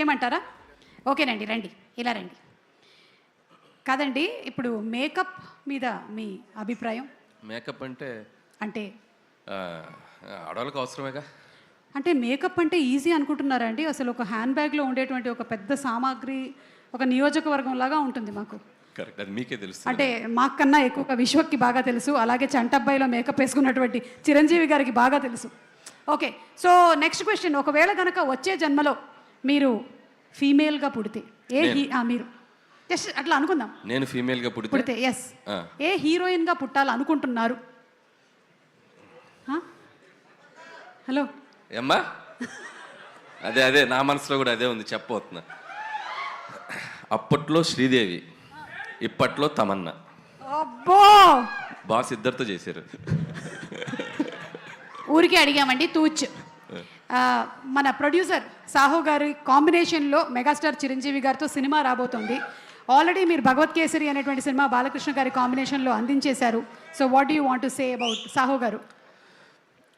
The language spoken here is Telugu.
ఏమంటారా? ఓకేనండి, రండి, ఇలా రండి. కాదండి, ఇప్పుడు మేకప్ మీద మీ అభిప్రాయం? మేకప్ అంటే అంటే ఆడవాళ్ళకి అవసరమేగా. అంటే మేకప్ అంటే ఈజీ అనుకుంటున్నారా అండి? అసలు ఒక హ్యాండ్ బ్యాగ్లో ఉండేటువంటి ఒక పెద్ద సామాగ్రి ఒక నియోజకవర్గం లాగా ఉంటుంది మాకు. కరెక్ట్, అది మీకే తెలుసు. అంటే మాకన్నా ఎక్కువగా విశ్వక్కి బాగా తెలుసు, అలాగే చంటబ్బాయిలో మేకప్ వేసుకున్నటువంటి చిరంజీవి గారికి బాగా తెలుసు. ఓకే, సో నెక్స్ట్ క్వశ్చన్, ఒకవేళ కనుక వచ్చే జన్మలో మీరు ఫీమేల్గా పుడితే మీరు జస్ట్ అట్లా అనుకుందాం, నేను ఫీమేల్గా పుడితే ఎస్, ఏ హీరోయిన్గా పుట్టాలనుకుంటున్నారు? హలో ఏమ్మా, అదే అదే నా మనసులో కూడా అదే ఉంది, చెప్పబోతున్నా. అప్పట్లో శ్రీదేవి, ఇప్పట్లో తమన్నా. అబ్బో, బాస్ ఇద్దరితో చేశారు. ఊరికే అడిగామండి, తూచ్. మన ప్రొడ్యూసర్ సాహో గారి కాంబినేషన్లో మెగాస్టార్ చిరంజీవి గారితో సినిమా రాబోతోంది. ఆల్రెడీ మీరు భగవత్ కేసరి అనేటువంటి సినిమా బాలకృష్ణ గారి కాంబినేషన్లో అందించేశారు. So what do you want to say about Saaho గారు?